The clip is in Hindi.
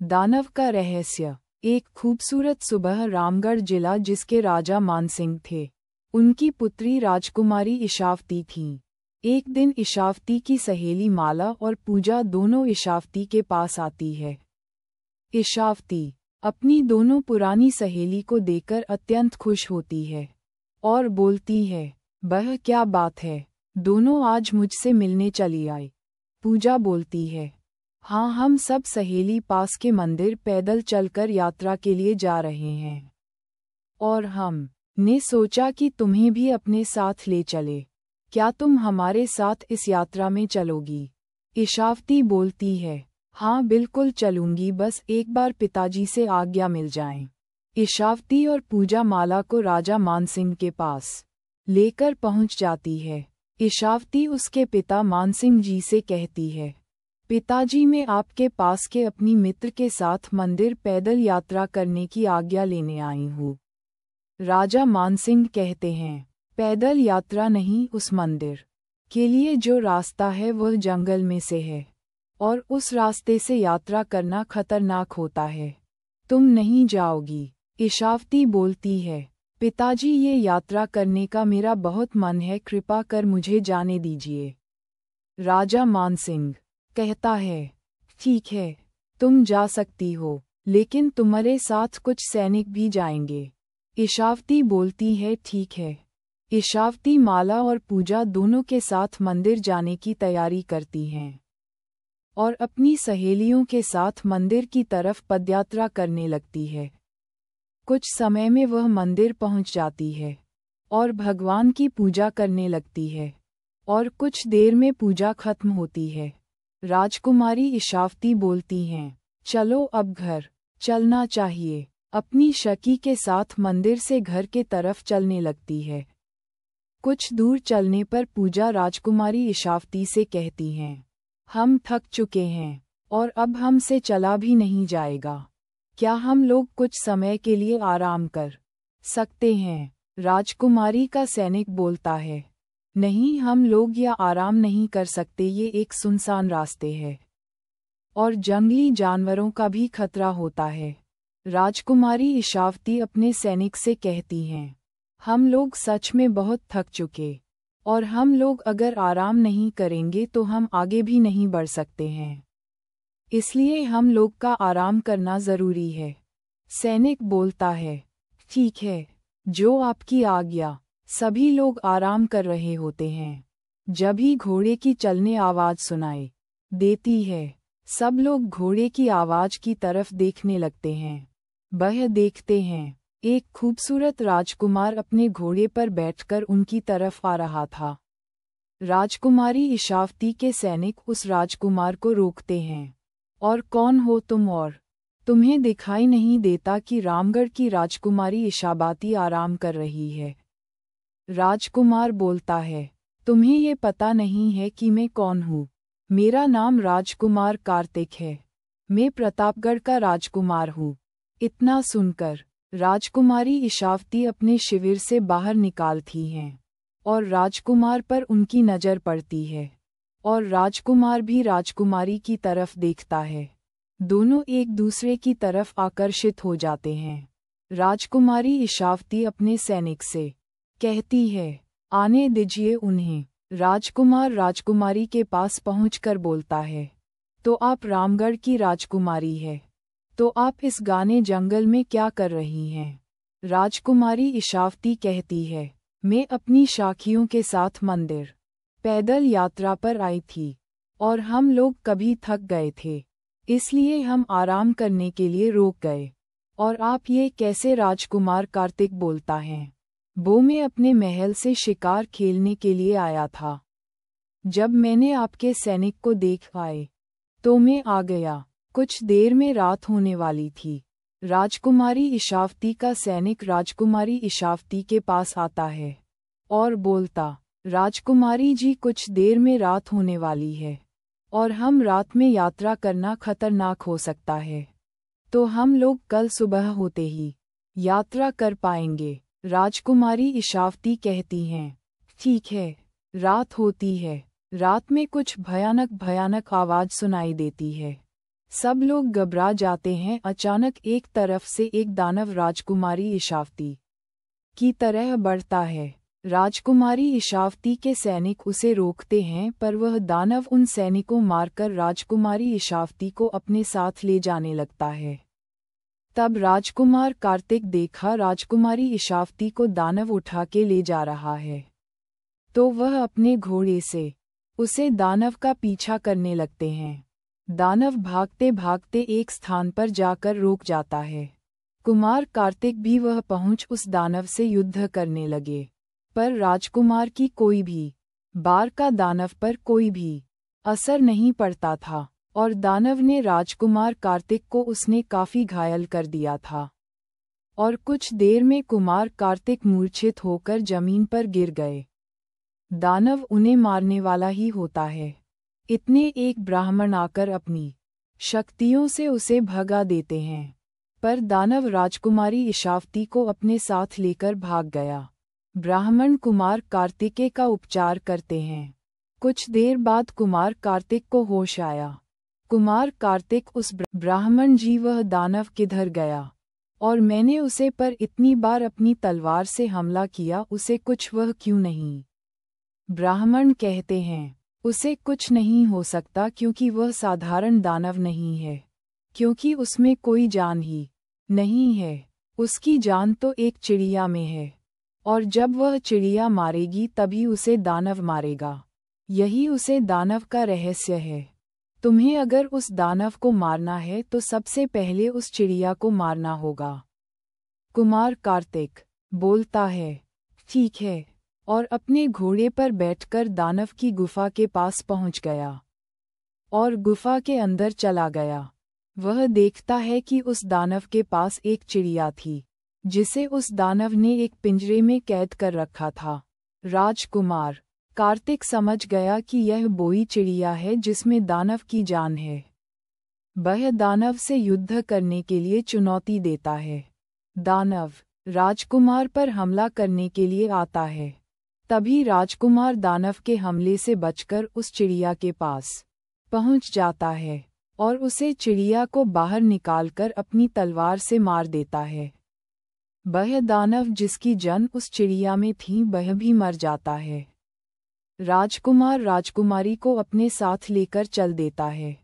दानव का रहस्य। एक खूबसूरत सुबह रामगढ़ जिला जिसके राजा मानसिंह थे। उनकी पुत्री राजकुमारी इशावती थी। एक दिन इशावती की सहेली माला और पूजा दोनों इशावती के पास आती है। इशावती अपनी दोनों पुरानी सहेली को देखकर अत्यंत खुश होती है और बोलती है, बह क्या बात है, दोनों आज मुझसे मिलने चली आई। पूजा बोलती है, हाँ हम सब सहेली पास के मंदिर पैदल चलकर यात्रा के लिए जा रहे हैं और हम ने सोचा कि तुम्हें भी अपने साथ ले चले। क्या तुम हमारे साथ इस यात्रा में चलोगी? इशावती बोलती है, हाँ बिल्कुल चलूंगी, बस एक बार पिताजी से आज्ञा मिल जाए। इशावती और पूजा माला को राजा मानसिंह के पास लेकर पहुंच जाती है। इशावती उसके पिता मानसिंह जी से कहती है, पिताजी मैं आपके पास के अपनी मित्र के साथ मंदिर पैदल यात्रा करने की आज्ञा लेने आई हूँ। राजा मानसिंह कहते हैं, पैदल यात्रा नहीं, उस मंदिर के लिए जो रास्ता है वह जंगल में से है और उस रास्ते से यात्रा करना खतरनाक होता है, तुम नहीं जाओगी। इशावती बोलती है, पिताजी ये यात्रा करने का मेरा बहुत मन है, कृपा कर मुझे जाने दीजिए। राजा मानसिंह कहता है, ठीक है तुम जा सकती हो, लेकिन तुम्हारे साथ कुछ सैनिक भी जाएंगे। इशावती बोलती है, ठीक है। इशावती माला और पूजा दोनों के साथ मंदिर जाने की तैयारी करती हैं और अपनी सहेलियों के साथ मंदिर की तरफ पदयात्रा करने लगती है। कुछ समय में वह मंदिर पहुंच जाती है और भगवान की पूजा करने लगती है और कुछ देर में पूजा खत्म होती है। राजकुमारी इशावती बोलती हैं, चलो अब घर चलना चाहिए। अपनी शकी के साथ मंदिर से घर के तरफ चलने लगती है। कुछ दूर चलने पर पूजा राजकुमारी इशावती से कहती हैं, हम थक चुके हैं और अब हमसे चला भी नहीं जाएगा, क्या हम लोग कुछ समय के लिए आराम कर सकते हैं? राजकुमारी का सैनिक बोलता है, नहीं हम लोग यह आराम नहीं कर सकते, ये एक सुनसान रास्ते है और जंगली जानवरों का भी खतरा होता है। राजकुमारी इशावती अपने सैनिक से कहती हैं, हम लोग सच में बहुत थक चुके और हम लोग अगर आराम नहीं करेंगे तो हम आगे भी नहीं बढ़ सकते हैं, इसलिए हम लोग का आराम करना जरूरी है। सैनिक बोलता है, ठीक है, जो आपकी आज्ञा। सभी लोग आराम कर रहे होते हैं, जब ही घोड़े की चलने आवाज सुनाई देती है, सब लोग घोड़े की आवाज की तरफ देखने लगते हैं। वह देखते हैं, एक खूबसूरत राजकुमार अपने घोड़े पर बैठकर उनकी तरफ आ रहा था। राजकुमारी इशावती के सैनिक उस राजकुमार को रोकते हैं, और कौन हो तुम और तुम्हें दिखाई नहीं देता कि रामगढ़ की राजकुमारी इशावती आराम कर रही है? राजकुमार बोलता है, तुम्हें ये पता नहीं है कि मैं कौन हूँ? मेरा नाम राजकुमार कार्तिक है, मैं प्रतापगढ़ का राजकुमार हूँ। इतना सुनकर राजकुमारी इशावती अपने शिविर से बाहर निकालती हैं और राजकुमार पर उनकी नज़र पड़ती है और राजकुमार भी राजकुमारी की तरफ देखता है। दोनों एक दूसरे की तरफ आकर्षित हो जाते हैं। राजकुमारी इशावती अपने सैनिक से कहती है, आने दीजिए उन्हें। राजकुमार राजकुमारी के पास पहुंचकर बोलता है, तो आप रामगढ़ की राजकुमारी है, तो आप इस घने जंगल में क्या कर रही हैं? राजकुमारी इशावती कहती है, मैं अपनी साखियों के साथ मंदिर पैदल यात्रा पर आई थी और हम लोग कभी थक गए थे, इसलिए हम आराम करने के लिए रुक गए। और आप ये कैसे? राजकुमार कार्तिक बोलता है, वो मैं अपने महल से शिकार खेलने के लिए आया था। जब मैंने आपके सैनिक को देख पाए तो मैं आ गया। कुछ देर में रात होने वाली थी। राजकुमारी इशावती का सैनिक राजकुमारी इशावती के पास आता है और बोलता, राजकुमारी जी कुछ देर में रात होने वाली है और हम रात में यात्रा करना खतरनाक हो सकता है, तो हम लोग कल सुबह होते ही यात्रा कर पाएंगे। राजकुमारी इशावती कहती हैं, ठीक है। रात होती है। रात में कुछ भयानक भयानक आवाज सुनाई देती है। सब लोग घबरा जाते हैं। अचानक एक तरफ से एक दानव राजकुमारी इशावती की तरह बढ़ता है। राजकुमारी इशावती के सैनिक उसे रोकते हैं, पर वह दानव उन सैनिकों मारकर राजकुमारी इशावती को अपने साथ ले जाने लगता है। तब राजकुमार कार्तिक देखा राजकुमारी इशावती को दानव उठा के ले जा रहा है, तो वह अपने घोड़े से उसे दानव का पीछा करने लगते हैं। दानव भागते भागते एक स्थान पर जाकर रुक जाता है। कुमार कार्तिक भी वह पहुंच उस दानव से युद्ध करने लगे, पर राजकुमार की कोई भी बार का दानव पर कोई भी असर नहीं पड़ता था, और दानव ने राजकुमार कार्तिक को उसने काफी घायल कर दिया था, और कुछ देर में कुमार कार्तिक मूर्छित होकर जमीन पर गिर गए। दानव उन्हें मारने वाला ही होता है। इतने एक ब्राह्मण आकर अपनी शक्तियों से उसे भगा देते हैं, पर दानव राजकुमारी इशावती को अपने साथ लेकर भाग गया। ब्राह्मण कुमार कार्तिकेय का उपचार करते हैं। कुछ देर बाद कुमार कार्तिक को होश आया। कुमार कार्तिक उस ब्राह्मण जी, वह दानव किधर गया, और मैंने उसे पर इतनी बार अपनी तलवार से हमला किया, उसे कुछ वह क्यों नहीं? ब्राह्मण कहते हैं, उसे कुछ नहीं हो सकता, क्योंकि वह साधारण दानव नहीं है, क्योंकि उसमें कोई जान ही नहीं है। उसकी जान तो एक चिड़िया में है, और जब वह चिड़िया मारेगी तभी उसे दानव मारेगा। यही उसे दानव का रहस्य है। तुम्हें अगर उस दानव को मारना है तो सबसे पहले उस चिड़िया को मारना होगा। कुमार कार्तिक बोलता है, ठीक है, और अपने घोड़े पर बैठकर दानव की गुफा के पास पहुंच गया और गुफा के अंदर चला गया। वह देखता है कि उस दानव के पास एक चिड़िया थी, जिसे उस दानव ने एक पिंजरे में कैद कर रखा था। राजकुमार कार्तिक समझ गया कि यह वही चिड़िया है जिसमें दानव की जान है। वह दानव से युद्ध करने के लिए चुनौती देता है। दानव राजकुमार पर हमला करने के लिए आता है। तभी राजकुमार दानव के हमले से बचकर उस चिड़िया के पास पहुंच जाता है और उसे चिड़िया को बाहर निकालकर अपनी तलवार से मार देता है। वह दानव जिसकी जान उस चिड़िया में थी, वह भी मर जाता है। राजकुमार राजकुमारी को अपने साथ लेकर चल देता है।